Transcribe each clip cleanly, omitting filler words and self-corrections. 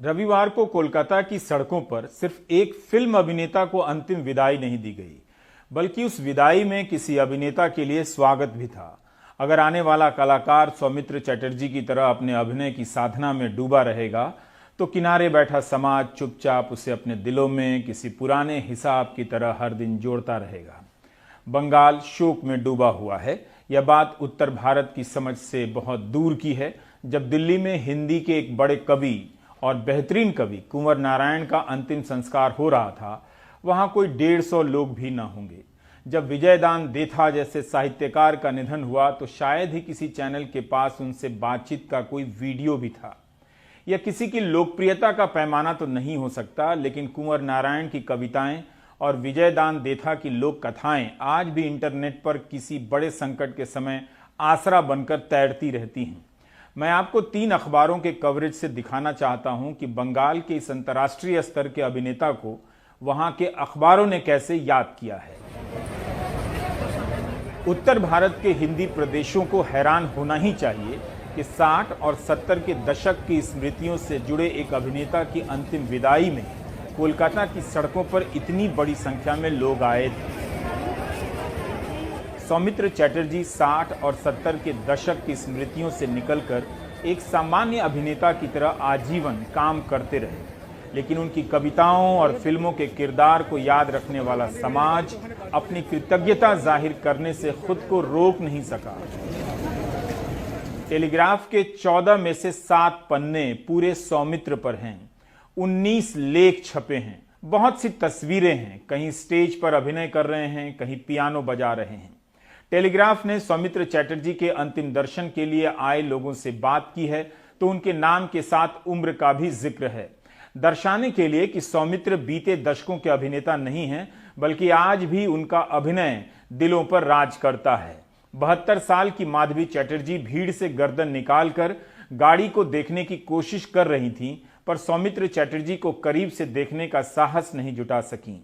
रविवार को कोलकाता की सड़कों पर सिर्फ एक फिल्म अभिनेता को अंतिम विदाई नहीं दी गई, बल्कि उस विदाई में किसी अभिनेता के लिए स्वागत भी था। अगर आने वाला कलाकार सौमित्र चटर्जी की तरह अपने अभिनय की साधना में डूबा रहेगा तो किनारे बैठा समाज चुपचाप उसे अपने दिलों में किसी पुराने हिसाब की तरह हर दिन जोड़ता रहेगा। बंगाल शोक में डूबा हुआ है। यह बात उत्तर भारत की समझ से बहुत दूर की है। जब दिल्ली में हिंदी के एक बड़े कवि और बेहतरीन कवि कुंवर नारायण का अंतिम संस्कार हो रहा था, वहां कोई 150 लोग भी न होंगे। जब विजयदान देथा जैसे साहित्यकार का निधन हुआ तो शायद ही किसी चैनल के पास उनसे बातचीत का कोई वीडियो भी था। यह किसी की लोकप्रियता का पैमाना तो नहीं हो सकता, लेकिन कुंवर नारायण की कविताएं और विजयदान देथा की लोक कथाएं आज भी इंटरनेट पर किसी बड़े संकट के समय आसरा बनकर तैरती रहती हैं। मैं आपको 3 अखबारों के कवरेज से दिखाना चाहता हूं कि बंगाल के इस अंतर्राष्ट्रीय स्तर के अभिनेता को वहां के अखबारों ने कैसे याद किया है। उत्तर भारत के हिंदी प्रदेशों को हैरान होना ही चाहिए कि 60 और 70 के दशक की स्मृतियों से जुड़े एक अभिनेता की अंतिम विदाई में कोलकाता की सड़कों पर इतनी बड़ी संख्या में लोग आए थे। सौमित्र चटर्जी 60 और 70 के दशक की स्मृतियों से निकलकर एक सामान्य अभिनेता की तरह आजीवन काम करते रहे, लेकिन उनकी कविताओं और फिल्मों के किरदार को याद रखने वाला समाज अपनी कृतज्ञता जाहिर करने से खुद को रोक नहीं सका। टेलीग्राफ के 14 में से 7 पन्ने पूरे सौमित्र पर हैं। 19 लेख छपे हैं। बहुत सी तस्वीरें हैं। कहीं स्टेज पर अभिनय कर रहे हैं, कहीं पियानो बजा रहे हैं। टेलीग्राफ ने सौमित्र चटर्जी के अंतिम दर्शन के लिए आए लोगों से बात की है तो उनके नाम के साथ उम्र का भी जिक्र है, दर्शाने के लिए कि सौमित्र बीते दशकों के अभिनेता नहीं हैं, बल्कि आज भी उनका अभिनय दिलों पर राज करता है। 72 साल की माधवी चटर्जी भीड़ से गर्दन निकालकर गाड़ी को देखने की कोशिश कर रही थीं, पर सौमित्र चटर्जी को करीब से देखने का साहस नहीं जुटा सकीं।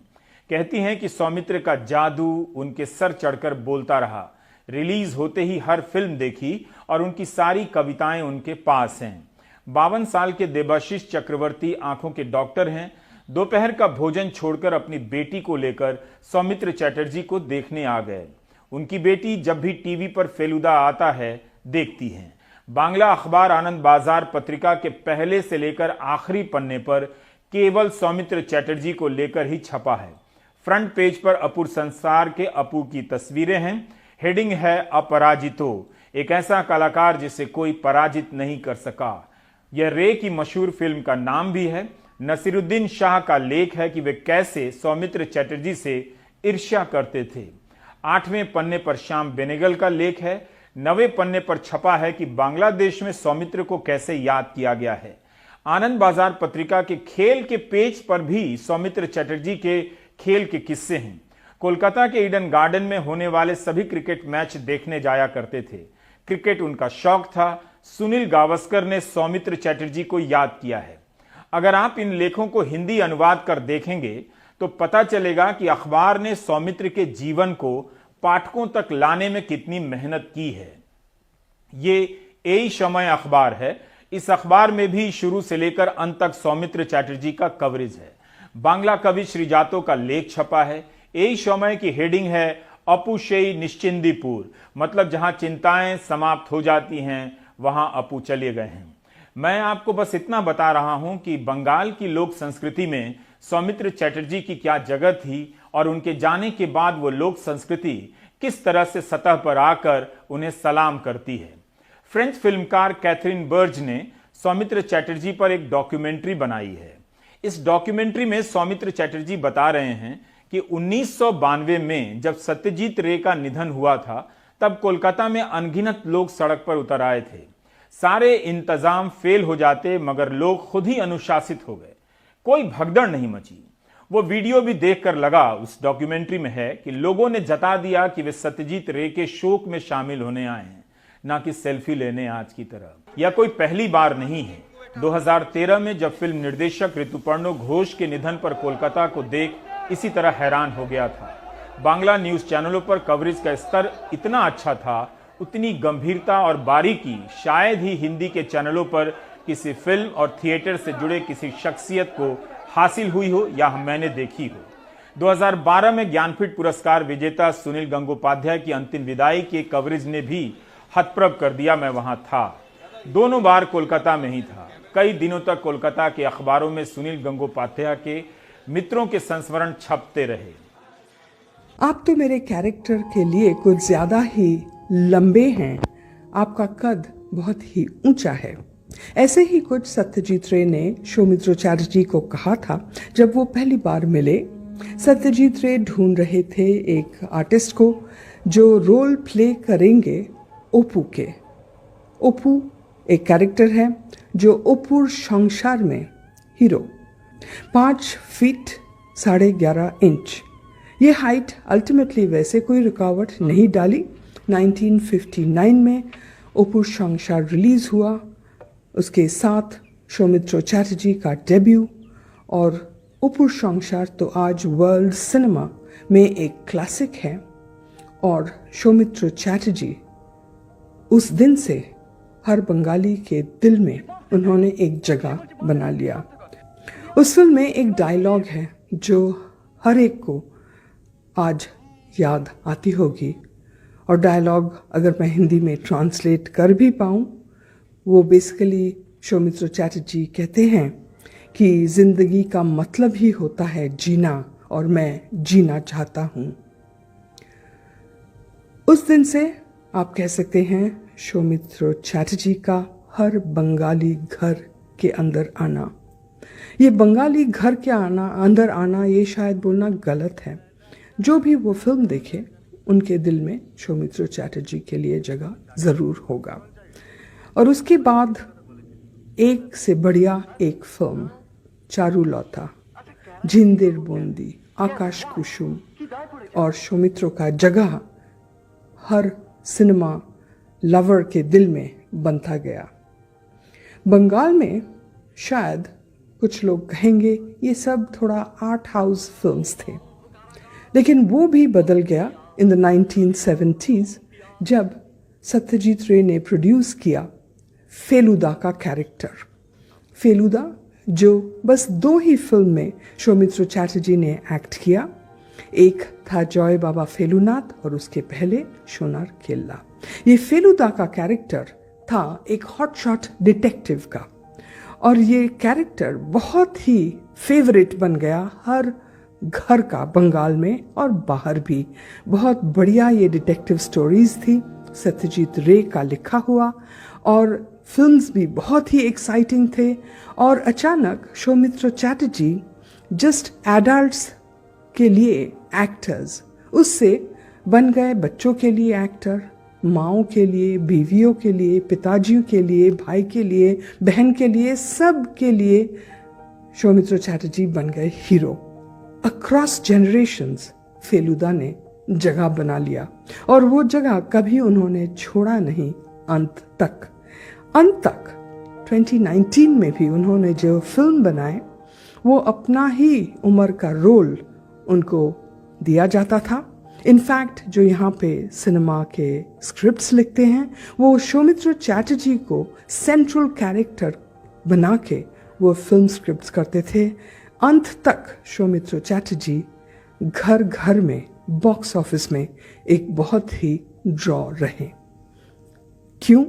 कहती हैं कि सौमित्र का जादू उनके सर चढ़कर बोलता रहा। रिलीज होते ही हर फिल्म देखी और उनकी सारी कविताएं उनके पास हैं। 52 साल के देबाशीष चक्रवर्ती आंखों के डॉक्टर हैं। दोपहर का भोजन छोड़कर अपनी बेटी को लेकर सौमित्र चटर्जी को देखने आ गए। उनकी बेटी जब भी टीवी पर फेलुदा आता है देखती हैं। बांग्ला अखबार आनंद बाजार पत्रिका के पहले से लेकर आखिरी पन्ने पर केवल सौमित्र चटर्जी को लेकर ही छपा है। फ्रंट पेज पर अपूर संसार के अपू की तस्वीरें हैं। हेडिंग है अपराजितो, एक ऐसा कलाकार जिसे कोई पराजित नहीं कर सका। यह रे की मशहूर फिल्म का नाम भी है। नसीरुद्दीन शाह का लेख है कि वे कैसे सौमित्र चटर्जी से ईर्ष्या करते थे। 8वें पन्ने पर श्याम बेनेगल का लेख है। 9वें पन्ने पर छपा है कि बांग्लादेश में सौमित्र को कैसे याद किया गया है। आनंद बाजार पत्रिका के खेल के पेज पर भी सौमित्र चटर्जी के खेल के किस्से हैं। कोलकाता के ईडन गार्डन में होने वाले सभी क्रिकेट मैच देखने जाया करते थे। क्रिकेट उनका शौक था। सुनील गावस्कर ने सौमित्र चटर्जी को याद किया है। अगर आप इन लेखों को हिंदी अनुवाद कर देखेंगे तो पता चलेगा कि अखबार ने सौमित्र के जीवन को पाठकों तक लाने में कितनी मेहनत की है। ये ए समय अखबार है। इस अखबार में भी शुरू से लेकर अंत तक सौमित्र चटर्जी का कवरेज है। बांग्ला कवि श्रीजातो का लेख छपा है। ए समय की हेडिंग है अपुशेई निश्चिंदीपुर, मतलब जहां चिंताएं समाप्त हो जाती हैं वहां अपू चले गए हैं। मैं आपको बस इतना बता रहा हूं कि बंगाल की लोक संस्कृति में सौमित्र चटर्जी की क्या जगह थी और उनके जाने के बाद वो लोक संस्कृति किस तरह से सतह पर आकर उन्हें सलाम करती है। फ्रेंच फिल्मकार कैथरीन बर्ज ने सौमित्र चटर्जी पर एक डॉक्यूमेंट्री बनाई है। इस डॉक्यूमेंट्री में सौमित्र चटर्जी बता रहे हैं कि 1992 में जब सत्यजीत रे का निधन हुआ था तब कोलकाता में अनगिनत लोग सड़क पर उतर आए थे। सारे इंतजाम फेल हो जाते मगर लोग खुद ही अनुशासित हो गए। कोई भगदड़ नहीं मची। वो वीडियो भी देखकर लगा उस डॉक्यूमेंट्री में है कि लोगों ने जता दिया कि वे सत्यजीत रे के शोक में शामिल होने आए हैं, ना कि सेल्फी लेने आज की तरह। यह कोई पहली बार नहीं है। 2013 में जब फिल्म निर्देशक ऋतुपर्णो घोष के निधन पर कोलकाता को देख इसी तरह हैरान हो गया था। बांग्ला न्यूज चैनलों पर कवरेज का स्तर इतना अच्छा था, उतनी गंभीरता और बारीकी शायद ही हिंदी के चैनलों पर किसी फिल्म और थिएटर से जुड़े किसी शख्सियत को हासिल हुई हो या मैंने देखी हो। 2012 में ज्ञानपीठ पुरस्कार विजेता सुनील गंगोपाध्याय की अंतिम विदाई के कवरेज ने भी हतप्रभ कर दिया। मैं वहां था, दोनों बार कोलकाता में ही था। कई दिनों तक कोलकाता के अखबारों में सुनील गंगोपाध्याय के मित्रों के संस्मरण छपते रहे। आप तो मेरे कैरेक्टर के लिए कुछ ज्यादा ही लंबे हैं, आपका कद बहुत ही ऊंचा है। ऐसे ही कुछ सत्यजीत रे ने सौमित्र चैटर्जी को कहा था जब वो पहली बार मिले। सत्यजीत रे ढूंढ रहे थे एक आर्टिस्ट को जो रोल प्ले करेंगे ओपू के। ओपू एक कैरेक्टर है जो ओपूर संसार में हीरो, 5 फीट 11.5 इंच। ये हाइट अल्टीमेटली वैसे कोई रुकावट नहीं डाली। 1959 में ओपूर संसार रिलीज हुआ, उसके साथ सौमित्र चैटर्जी का डेब्यू। और ओपूर संसार तो आज वर्ल्ड सिनेमा में एक क्लासिक है। और सौमित्र चैटर्जी उस दिन से हर बंगाली के दिल में उन्होंने एक जगह बना लिया। उस फिल्म में एक डायलॉग है जो हर एक को आज याद आती होगी। और डायलॉग अगर मैं हिंदी में ट्रांसलेट कर भी पाऊँ, वो बेसिकली सौमित्र चैटर्जी कहते हैं कि जिंदगी का मतलब ही होता है जीना और मैं जीना चाहता हूँ। उस दिन से आप कह सकते हैं सौमित्र चैटर्जी का हर बंगाली घर के अंदर आना। ये बंगाली घर के अंदर आना ये शायद बोलना गलत है। जो भी वो फिल्म देखे उनके दिल में सौमित्र चैटर्जी के लिए जगह ज़रूर होगा। और उसके बाद एक से बढ़िया एक फिल्म चारुलता, झिंदिर बूंदी, आकाश कुसुम और सौमित्र का जगह हर सिनेमा लवर के दिल में बनता गया। बंगाल में शायद कुछ लोग कहेंगे ये सब थोड़ा आर्ट हाउस फिल्म्स थे, लेकिन वो भी बदल गया इन द 1970s जब सत्यजीत रे ने प्रोड्यूस किया फेलुदा का कैरेक्टर। फेलुदा जो बस 2 ही फिल्म में सौमित्र चैटर्जी ने एक्ट किया। एक था जॉय बाबा फेलुनाथ और उसके पहले सोनार केल्ला। ये फेलुदा का कैरेक्टर था एक हॉटशॉट डिटेक्टिव का, और ये कैरेक्टर बहुत ही फेवरेट बन गया हर घर का, बंगाल में और बाहर भी। बहुत बढ़िया ये डिटेक्टिव स्टोरीज थी, सत्यजीत रे का लिखा हुआ, और फिल्म्स भी बहुत ही एक्साइटिंग थे। और अचानक सौमित्र चैटर्जी जस्ट एडल्ट्स के लिए एक्टर्स, उससे बन गए बच्चों के लिए एक्टर, माओं के लिए, बीवियों के लिए, पिताजियों के लिए, भाई के लिए, बहन के लिए, सब के लिए सौमित्र चैटर्जी बन गए हीरो। अक्रॉस जनरेशंस फेलुदा ने जगह बना लिया और वो जगह कभी उन्होंने छोड़ा नहीं अंत तक। 2019 में भी उन्होंने जो फिल्म बनाए वो अपना ही उम्र का रोल उनको दिया जाता था। इनफैक्ट जो यहाँ पे सिनेमा के स्क्रिप्ट्स लिखते हैं वो सौमित्र चैटर्जी को सेंट्रल कैरेक्टर बना के वो फिल्म स्क्रिप्ट्स करते थे। अंत तक सौमित्र चैटर्जी घर घर में, बॉक्स ऑफिस में एक बहुत ही ड्रॉ रहे। क्यों?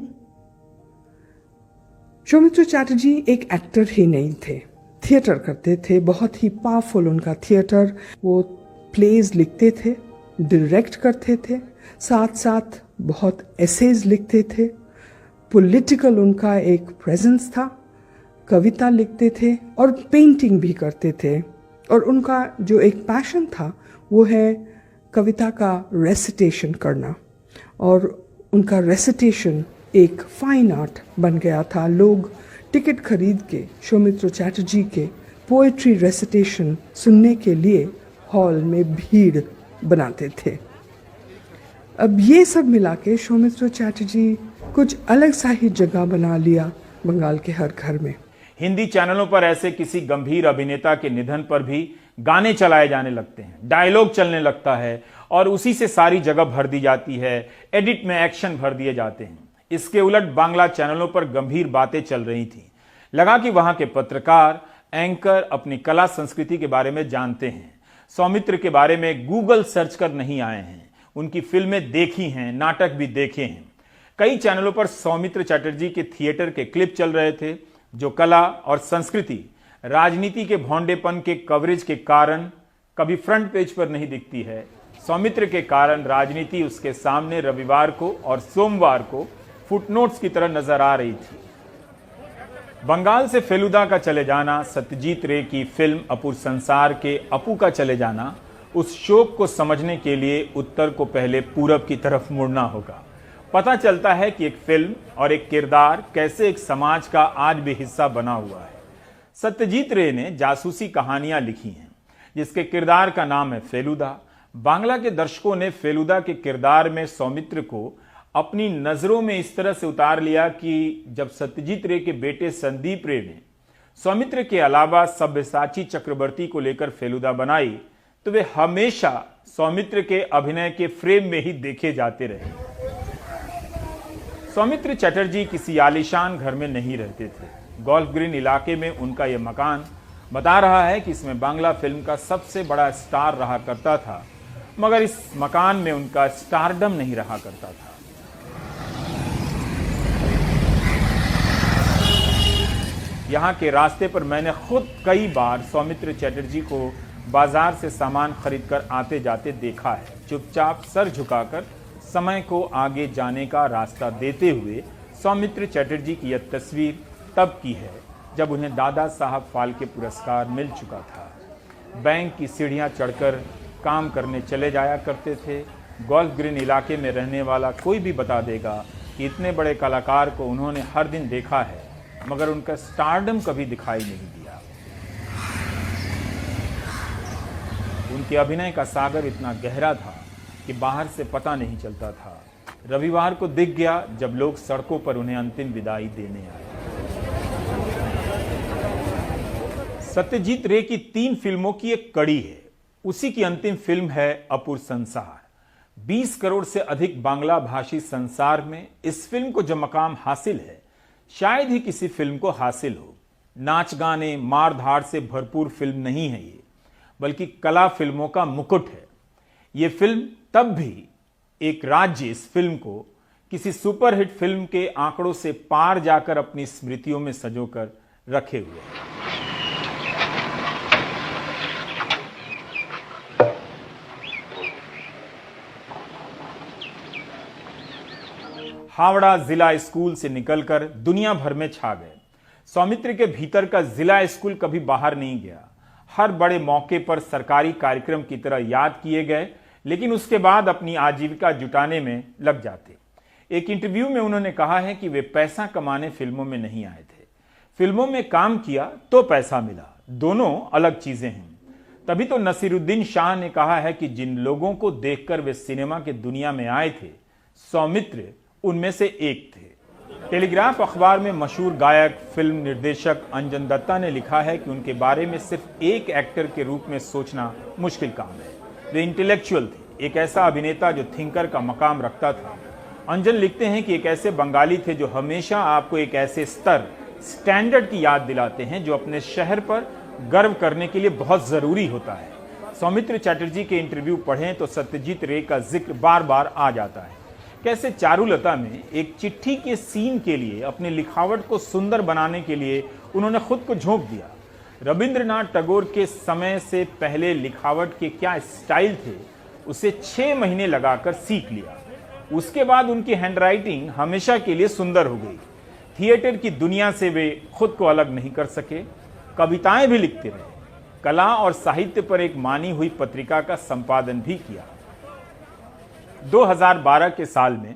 सौमित्र चैटर्जी एक एक्टर ही नहीं थे, थिएटर करते थे, बहुत ही पावरफुल उनका थिएटर। वो प्लेज लिखते थे, डायरेक्ट करते थे, साथ साथ बहुत एसेज लिखते थे। पॉलिटिकल उनका एक प्रेजेंस था, कविता लिखते थे और पेंटिंग भी करते थे। और उनका जो एक पैशन था वो है कविता का रेसिटेशन करना, और उनका रेसिटेशन एक फाइन आर्ट बन गया था। लोग टिकट खरीद के सौमित्र चैटर्जी के पोएट्री रेसिटेशन सुनने के लिए हॉल में भीड़ बनाते थे। अब ये सब मिला के सौमित्र चैटर्जी कुछ अलग सा ही जगह बना लिया बंगाल के हर घर में। हिंदी चैनलों पर ऐसे किसी गंभीर अभिनेता के निधन पर भी गाने चलाए जाने लगते हैं, डायलॉग चलने लगता है और उसी से सारी जगह भर दी जाती है, एडिट में एक्शन भर दिए जाते हैं। इसके उलट बांग्ला चैनलों पर गंभीर बातें चल रही थी। लगा कि वहां के पत्रकार एंकर अपनी कला संस्कृति के बारे में जानते हैं, सौमित्र के बारे में गूगल सर्च कर नहीं आए हैं, उनकी फिल्में देखी हैं, नाटक भी देखे हैं। कई चैनलों पर सौमित्र चटर्जी के थिएटर के क्लिप चल रहे थे जो कला और संस्कृति, राजनीति के भौंडेपन के कवरेज के कारण कभी फ्रंट पेज पर नहीं दिखती है। सौमित्र के कारण राजनीति उसके सामने रविवार को और सोमवार को फुटनोट्स की तरह नजर आ रही थी। बंगाल से फेलुदा का चले जाना, सत्यजीत रे की फिल्म अपूर संसार के अपू का चले जाना, उस शोक को समझने के लिए उत्तर को पहले पूरब की तरफ मुड़ना होगा। पता चलता है कि एक फिल्म और एक किरदार कैसे एक समाज का आज भी हिस्सा बना हुआ है। सत्यजीत रे ने जासूसी कहानियां लिखी हैं जिसके किरदार का नाम है फेलुदा। बांग्ला के दर्शकों ने फेलुदा के किरदार में सौमित्र को अपनी नजरों में इस तरह से उतार लिया कि जब सत्यजीत रे के बेटे संदीप रे ने सौमित्र के अलावा सब्यसाची चक्रवर्ती को लेकर फेलुदा बनाई तो वे हमेशा सौमित्र के अभिनय के फ्रेम में ही देखे जाते रहे। सौमित्र चटर्जी किसी आलीशान घर में नहीं रहते थे। गोल्फ ग्रीन इलाके में उनका यह मकान बता रहा है कि इसमें बांग्ला फिल्म का सबसे बड़ा स्टार रहा करता था, मगर इस मकान में उनका स्टारडम नहीं रहा करता था। यहाँ के रास्ते पर मैंने खुद कई बार सौमित्र चटर्जी को बाजार से सामान खरीदकर आते जाते देखा है, चुपचाप सर झुकाकर समय को आगे जाने का रास्ता देते हुए। सौमित्र चटर्जी की यह तस्वीर तब की है जब उन्हें दादा साहब फाल्के पुरस्कार मिल चुका था। बैंक की सीढ़ियां चढ़कर काम करने चले जाया करते थे। गोल्फ ग्रीन इलाके में रहने वाला कोई भी बता देगा कि इतने बड़े कलाकार को उन्होंने हर दिन देखा है, मगर उनका स्टारडम कभी दिखाई नहीं दिया। उनके अभिनय का सागर इतना गहरा था कि बाहर से पता नहीं चलता था। रविवार को दिख गया जब लोग सड़कों पर उन्हें अंतिम विदाई देने आए। सत्यजीत रे की 3 फिल्मों की एक कड़ी है। उसी की अंतिम फिल्म है अपूर संसार। 20 करोड़ से अधिक बांग्ला भाषी संसार में इस फिल्म को जो मकाम हासिल है शायद ही किसी फिल्म को हासिल हो। नाच गाने, मार धाड़ से भरपूर फिल्म नहीं है ये, बल्कि कला फिल्मों का मुकुट है। ये फिल्म तब भी एक राज्य इस फिल्म को किसी सुपरहिट फिल्म के आंकड़ों से पार जाकर अपनी स्मृतियों में संजोकर रखे हुए है। हावड़ा जिला स्कूल से निकलकर दुनिया भर में छा गए। सौमित्र के भीतर का जिला स्कूल कभी बाहर नहीं गया। हर बड़े मौके पर सरकारी कार्यक्रम की तरह याद किए गए, लेकिन उसके बाद अपनी आजीविका जुटाने में लग जाते। एक इंटरव्यू में उन्होंने कहा है कि वे पैसा कमाने फिल्मों में नहीं आए थे। फिल्मों में काम किया तो पैसा मिला, दोनों अलग चीजें हैं। तभी तो नसीरुद्दीन शाह ने कहा है कि जिन लोगों को देखकर वे सिनेमा के दुनिया में आए थे, सौमित्र उनमें से एक थे। टेलीग्राफ अखबार में मशहूर गायक, फिल्म निर्देशक अंजन दत्ता ने लिखा है कि उनके बारे में सिर्फ एक एक्टर के रूप में सोचना मुश्किल काम है। वे इंटेलेक्चुअल थे, एक ऐसा अभिनेता जो थिंकर का मकाम रखता था। अंजन लिखते हैं कि एक ऐसे बंगाली थे जो हमेशा आपको एक ऐसे स्तर, स्टैंडर्ड की याद दिलाते हैं जो अपने शहर पर गर्व करने के लिए बहुत जरूरी होता है। सौमित्र चटर्जी के इंटरव्यू पढ़ें तो सत्यजीत रे का जिक्र बार बार आ जाता है। कैसे चारुलता में एक चिट्ठी के सीन के लिए अपनी लिखावट को सुंदर बनाने के लिए उन्होंने खुद को झोंक दिया। रविंद्रनाथ टैगोर के समय से पहले लिखावट के क्या स्टाइल थे उसे 6 महीने लगाकर सीख लिया। उसके बाद उनकी हैंडराइटिंग हमेशा के लिए सुंदर हो गई। थिएटर की दुनिया से वे खुद को अलग नहीं कर सके, कविताएं भी लिखते रहे, कला और साहित्य पर एक मानी हुई पत्रिका का संपादन भी किया। 2012 के साल में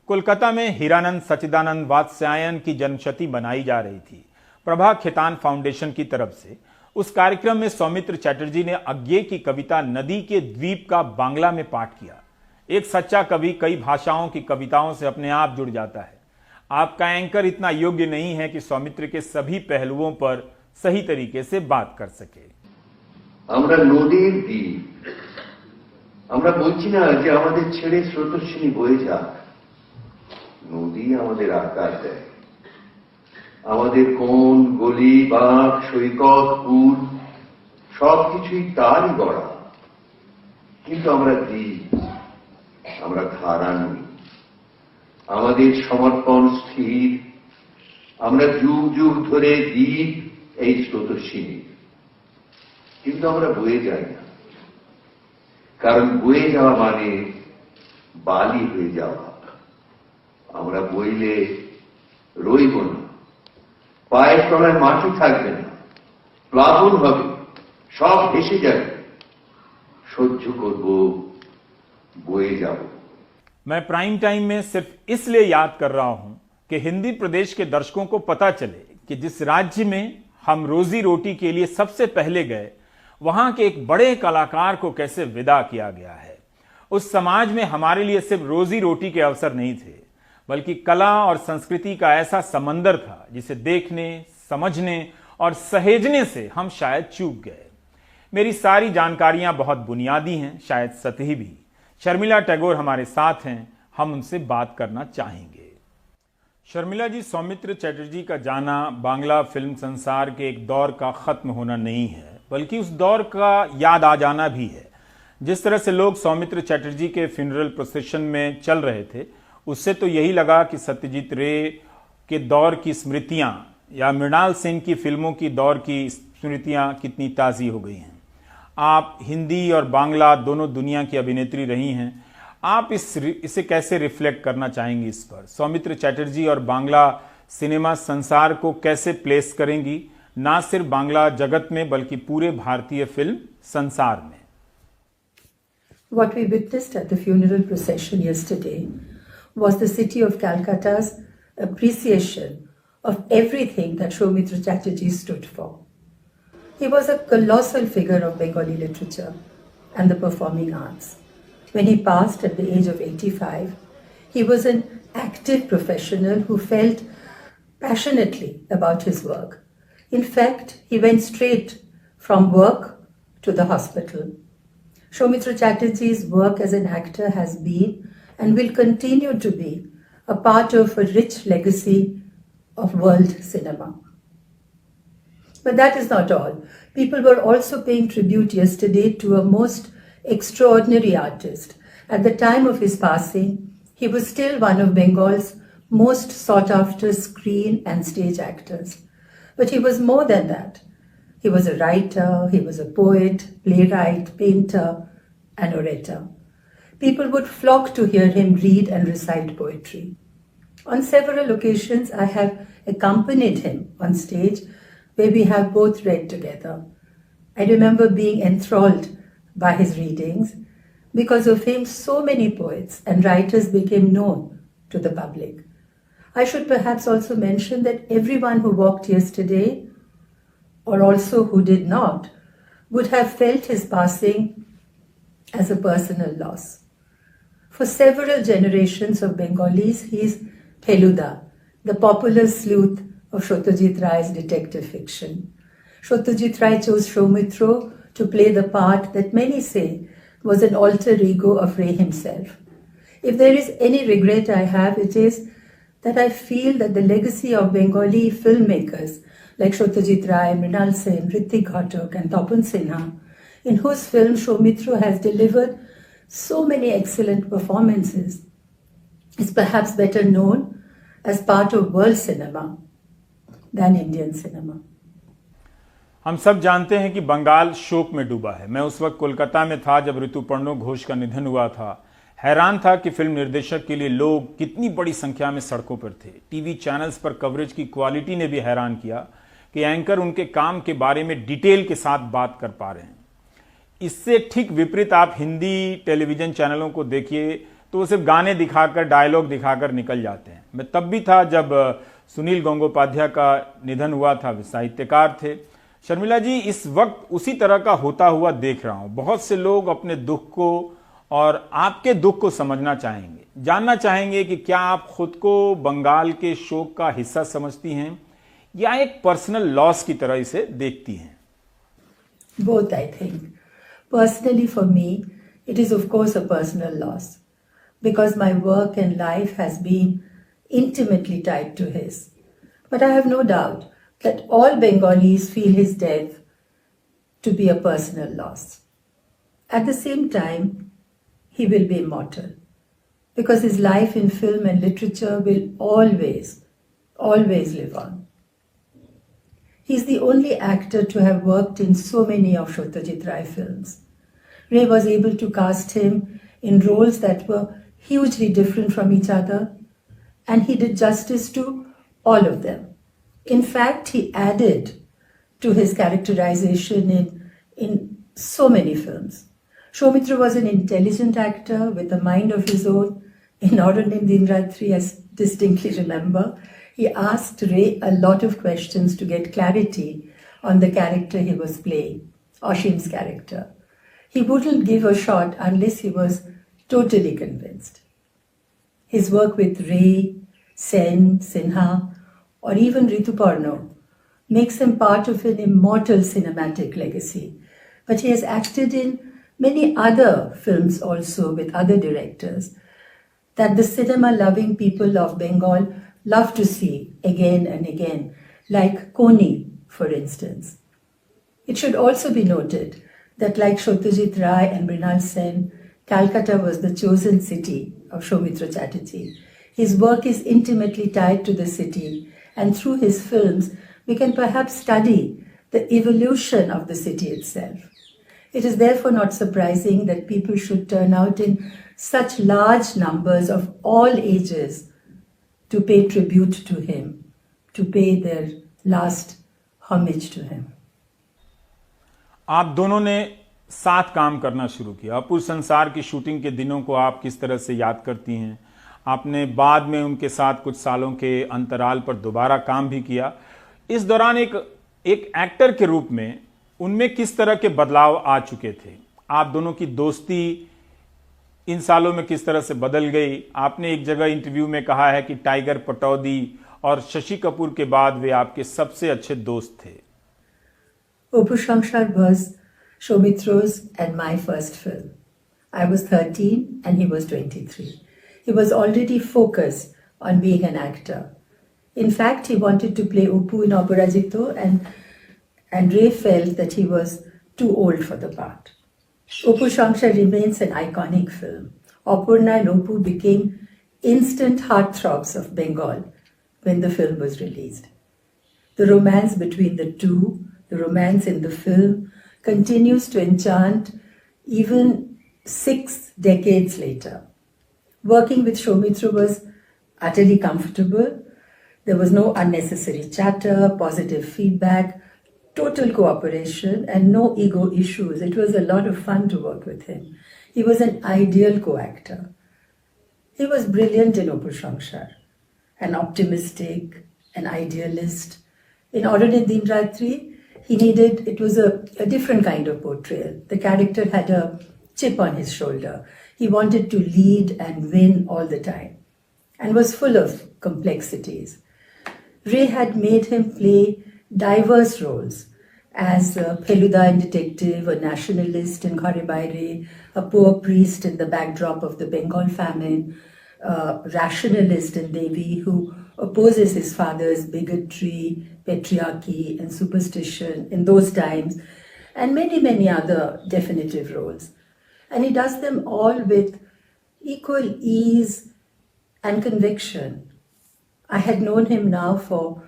कोलकाता में हीरानंद सच्चिदानंद वात्स्यायन की जन्मशती मनाई जा रही थी, प्रभा खेतान फाउंडेशन की तरफ से। उस कार्यक्रम में सौमित्र चटर्जी ने अज्ञे की कविता नदी के द्वीप का बांग्ला में पाठ किया। एक सच्चा कवि कई भाषाओं की कविताओं से अपने आप जुड़ जाता है। आपका एंकर इतना योग्य नहीं है कि सौमित्र के सभी पहलुओं पर सही तरीके से बात कर सके। আমরা নদীর দ্বীপ, আমরা বলছি না যে আমাদের ছেড়ে স্রোতস্বিনী বয়ে যাক। নদী আমাদের আকার দেয়, আমাদের কোন গলি বাঁধ সৈকত পুল সবকিছুই তারই গড়া। কিন্তু আমরা দ্বীপ, আমরা ধারা নই। আমাদের সমর্পণ স্থির, আমরা যুগ যুগ ধরে দ্বীপ এই স্রোতস্বিনী। কিন্তু আমরা বয়ে যাই না, কারণ বয়ে যাওয়া মানে বালি হয়ে যাওয়া। আমরা বইলে রইব না, পায়ের তলায় মাটি থাকবে না, প্লাবন হবে, সব ভেসে যাবে। সহ্য করব, বয়ে যাব। मैं प्राइम टाइम में सिर्फ इसलिए याद कर रहा हूं कि हिंदी प्रदेश के दर्शकों को पता चले कि जिस राज्य में हम रोजी रोटी के लिए सबसे पहले गए, वहां के एक बड़े कलाकार को कैसे विदा किया गया है। उस समाज में हमारे लिए सिर्फ रोजी रोटी के अवसर नहीं थे, बल्कि कला और संस्कृति का ऐसा समंदर था जिसे देखने, समझने और सहेजने से हम शायद चूक गए। मेरी सारी जानकारियां बहुत बुनियादी हैं, शायद सतही भी। शर्मिला टैगोर हमारे साथ हैं, हम उनसे बात करना चाहेंगे। शर्मिला जी, सौमित्र चटर्जी का जाना बांग्ला फिल्म संसार के एक दौर का खत्म होना नहीं है, बल्कि उस दौर का याद आ जाना भी है। जिस तरह से लोग सौमित्र चटर्जी के फ्यूनरल प्रोसेशन में चल रहे थे, उससे तो यही लगा कि सत्यजीत रे के दौर की स्मृतियां या मृणाल सेन की फिल्मों की दौर की स्मृतियां कितनी ताज़ी हो गई हैं। आप हिंदी और बांग्ला दोनों दुनिया की अभिनेत्री रही हैं, आप इसे कैसे रिफ्लेक्ट करना चाहेंगी इस पर? सौमित्र चटर्जी और बांग्ला सिनेमा संसार को कैसे प्लेस करेंगी, ना सिर्फ बांग्ला जगत में बल्कि पूरे भारतीय फिल्म संसार में? What we witnessed at the funeral procession yesterday was the city of Calcutta's appreciation of everything that Soumitra Chatterjee stood for. He was a colossal figure of Bengali literature and the performing arts. When he passed at the age of 85, he was an active professional who felt passionately about his work. In fact, he went straight from work to the hospital. Soumitra Chatterjee's work as an actor has been and will continue to be a part of a rich legacy of world cinema. But that is not all. People were also paying tribute yesterday to a most extraordinary artist. At the time of his passing, he was still one of Bengal's most sought after screen and stage actors. But he was more than that. He was a writer, he was a poet, playwright, painter, and orator. People would flock to hear him read and recite poetry. On several occasions, I have accompanied him on stage where we have both read together. I remember being enthralled by his readings. Because of him, so many poets and writers became known to the public. I should perhaps also mention that everyone who walked yesterday, or also who did not, would have felt his passing as a personal loss. For several generations of Bengalis, he is Feluda, the popular sleuth of Satyajit Ray's detective fiction. Satyajit Ray chose Soumitra to play the part that many say was an alter ego of Ray himself. If there is any regret I have, it is that I feel that the legacy of Bengali filmmakers like Satyajit Ray, Mrinal Sen, Hrithik Ghatak and Tapan Sinha, in whose film Soumitra has delivered so many excellent performances, is perhaps better known as part of world cinema than Indian cinema. हम सब जानते हैं कि बंगाल शोक में डूबा है। मैं उस वक्त कोलकाता में था जब ऋतुपर्णो घोष का निधन हुआ था। हैरान था कि फिल्म निर्देशक के लिए लोग कितनी बड़ी संख्या में सड़कों पर थे। टीवी चैनल्स पर कवरेज की क्वालिटी ने भी हैरान किया कि एंकर उनके काम के बारे में डिटेल के साथ बात कर पा रहे हैं। इससे ठीक विपरीत आप हिंदी टेलीविजन चैनलों को देखिए तो वो सिर्फ गाने दिखाकर, डायलॉग दिखाकर निकल जाते हैं। मैं तब भी था जब सुनील गंगोपाध्याय का निधन हुआ था, वे साहित्यकार थे। शर्मिला जी, इस वक्त उसी तरह का होता हुआ देख रहा हूं। बहुत से लोग अपने दुख को और आपके दुख को समझना चाहेंगे, जानना चाहेंगे कि क्या आप खुद को बंगाल के शोक का हिस्सा समझती हैं या एक पर्सनल लॉस की तरह इसे देखती हैं? Both, I think. Personally, for me, it is of course a personal loss because my work and life has been intimately tied to his. But I have no doubt that all Bengalis feel his death to be a personal loss. At the same time, he will be immortal, because his life in film and literature will always, always live on. He's the only actor to have worked in so many of Satyajit Ray films. Ray was able to cast him in roles that were hugely different from each other, and he did justice to all of them. In fact, he added to his characterization in so many films. Soumitra was an intelligent actor with a mind of his own. In Auronim Dinratri, I distinctly remember, he asked Ray a lot of questions to get clarity on the character he was playing, Oshim's character. He wouldn't give a shot unless he was totally convinced. His work with Ray, Sen, Sinha, or even Rituparno makes him part of an immortal cinematic legacy. But he has acted in many other films also with other directors that the cinema-loving people of Bengal love to see again and again, like Koni, for instance. It should also be noted that like Satyajit Ray and Mrinal Sen, Calcutta was the chosen city of Soumitra Chatterjee. His work is intimately tied to the city, and through his films, we can perhaps study the evolution of the city itself. It is therefore not surprising that people should turn out in such large numbers of all ages to pay tribute to him, to pay their last homage to him. आप दोनों ने साथ काम करना शुरू किया। अपूर संसार की शूटिंग के दिनों को आप किस तरह से याद करती हैं? आपने बाद में उनके साथ कुछ सालों के अंतराल पर दोबारा काम भी किया। इस दौरान एक एक्टर के रूप में उनमें किस तरह के बदलाव आ चुके थे? आप दोनों की दोस्ती इन सालों में किस तरह से बदल गई? आपने एक जगह इंटरव्यू में कहा है कि टाइगर पटौदी और शशि कपूर के बाद वे आपके सबसे अच्छे दोस्त थे। Apu Sangsar was Soumitra's and my first film. I was 13 and he was 23. He was already focused on being an actor. In fact, he wanted to play Apu in Aparajito, and Ray felt that he was too old for the part. Apu Sangsar remains an iconic film. Apurna and Apu became instant heartthrobs of Bengal when the film was released. The romance between the two, the romance in the film, continues to enchant even 6 decades later. Working with Soumitra was utterly comfortable. There was no unnecessary chatter, positive feedback, total cooperation, and no ego issues. It was a lot of fun to work with him. He was an ideal co-actor. He was brilliant in Apu Sangsar, an optimistic, an idealist. In Auronim Dinratri, it was a different kind of portrayal. The character had a chip on his shoulder. He wanted to lead and win all the time and was full of complexities. Ray had made him play diverse roles as a Feluda in Detective, a nationalist in Ghare Baire, a poor priest in the backdrop of the Bengal famine, a rationalist in Devi who opposes his father's bigotry, patriarchy and superstition in those times, and many, many other definitive roles. And he does them all with equal ease and conviction. I had known him now for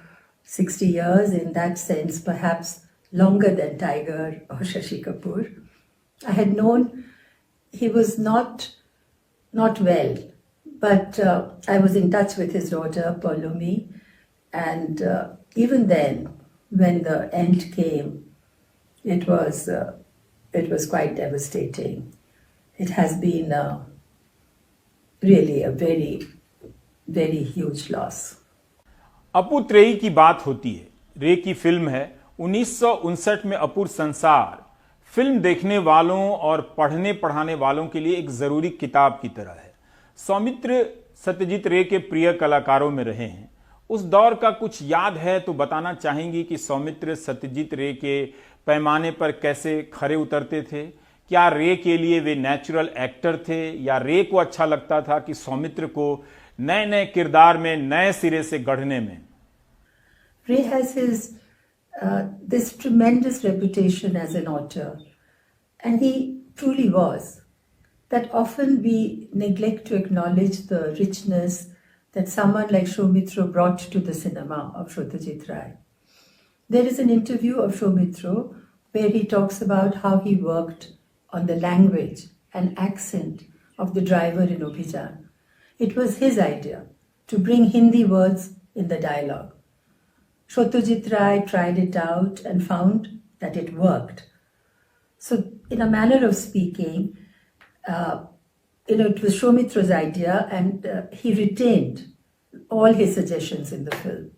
60 years, in that sense perhaps longer than Tiger or Shashi Kapoor. I had known he was not well, but I was in touch with his daughter Paulomi, and even then, when the end came, it was quite devastating. It has been really a very, very huge loss. अपू त्रेई की बात होती है। रे की film है 1959 में अपूर संसार film देखने वालों और पढ़ने पढ़ाने वालों के लिए एक जरूरी किताब की तरह है। सौमित्र सत्यजीत रे के प्रिय कलाकारों में रहे हैं। उस दौर का कुछ याद है तो बताना चाहेंगी कि सौमित्र सत्यजीत रे के पैमाने पर कैसे खरे उतरते थे? क्या रे के लिए वे नेचुरल एक्टर थे, या रे को अच्छा लगता था कि सौमित्र को नए नए किरदार में नए सिरे से गढ़ने में? Ray has this tremendous reputation as an author, and he truly was. That often we neglect to acknowledge the richness that someone like Soumitra brought to the cinema of Satyajit Ray. There is an interview of Soumitra where he talks about how he worked on the language and accent of the driver in Abhijan. It was his idea to bring Hindi words in the dialogue. Satyajit Ray tried it out and found that it worked. So, in a manner of speaking, it was Soumitra's idea, and he retained all his suggestions in the film.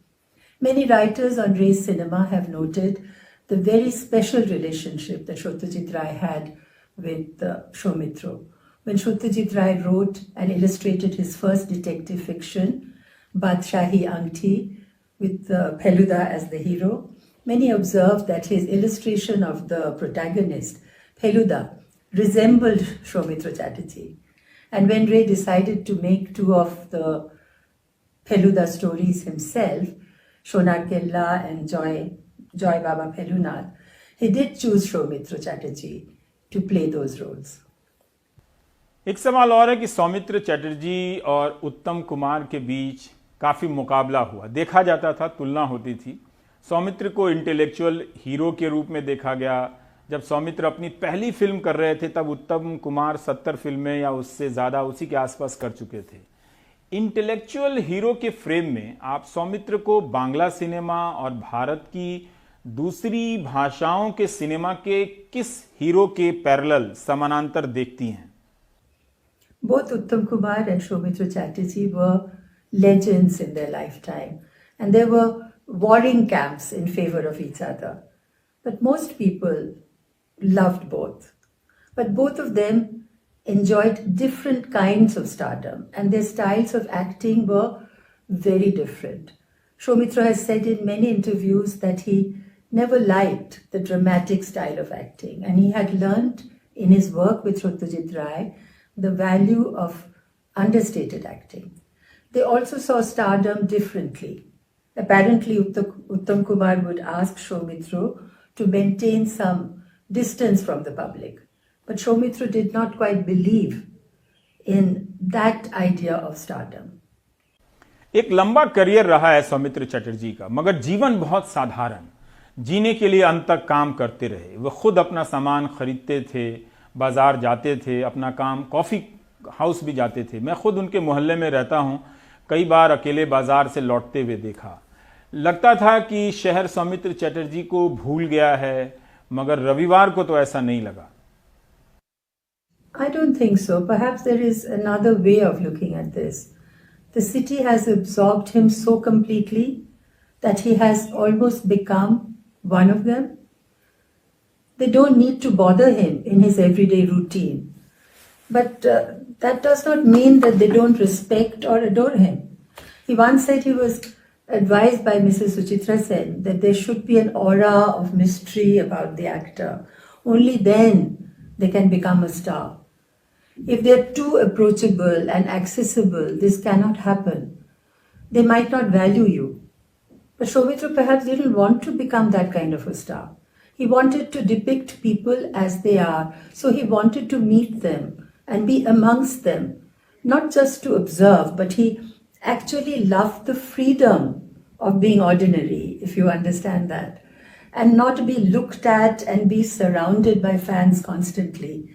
Many writers on Ray's cinema have noted the very special relationship that Satyajit Ray had with Soumitra. When Satyajit Ray wrote and illustrated his first detective fiction, Badshahi Angti, with Feluda as the hero, many observed that his illustration of the protagonist, Feluda, resembled Soumitra Chatterjee. And when Ray decided to make two of the Feluda stories himself, Sonar Kella and Joy Baba Felunath, he did choose Soumitra Chatterjee to play those roles. एक सवाल और है कि सौमित्र चटर्जी और उत्तम कुमार के बीच काफी मुकाबला हुआ, देखा जाता था, तुलना होती थी। सौमित्र को इंटेलेक्चुअल हीरो के रूप में देखा गया। जब सौमित्र अपनी पहली फिल्म कर रहे थे तब उत्तम कुमार 70 फिल्में या उससे ज्यादा उसी के आसपास कर चुके थे। इंटेलेक्चुअल हीरो के फ्रेम में आप सौमित्र को बांग्ला सिनेमा और भारत की दूसरी भाषाओं के सिनेमा के किस हीरो के पैरेलल समानांतर देखती हैं? Both Uttam Kumar and Soumitra Chatterjee were legends in their lifetime, and there were warring camps in favor of each other. But most people loved both. But both of them enjoyed different kinds of stardom, and their styles of acting were very different. Soumitra has said in many interviews that he never liked the dramatic style of acting, and he had learnt in his work with Satyajit Ray the value of understated acting. They also saw stardom differently. Apparently, Uttam Kumar would ask Soumitra to maintain some distance from the public. But Soumitra did not quite believe in that idea of stardom. एक लंबा career रहा है सौमित्र चटर्जी का, मगर जीवन बहुत साधारण। जीने के लिए अंत तक काम करते रहे। वो खुद अपना सामान खरीदते थे, बाजार जाते थे, अपना काम, कॉफी हाउस भी जाते थे। मैं खुद उनके मोहल्ले में रहता हूं, कई बार अकेले बाजार से लौटते हुए देखा। लगता था कि शहर सौमित्र चटर्जी को भूल गया है, मगर रविवार को तो ऐसा नहीं लगा। I don't think so. Perhaps there is another way of looking at this. The city has absorbed him so completely that he has almost become one of them. They don't need to bother him in his everyday routine. But that does not mean that they don't respect or adore him. He once said he was advised by Mrs. Suchitra Sen that there should be an aura of mystery about the actor. Only then they can become a star. If they're too approachable and accessible, this cannot happen. They might not value you. But Soumitra perhaps didn't want to become that kind of a star. He wanted to depict people as they are, so he wanted to meet them and be amongst them, not just to observe, but he actually loved the freedom of being ordinary, if you understand that, and not be looked at and be surrounded by fans constantly.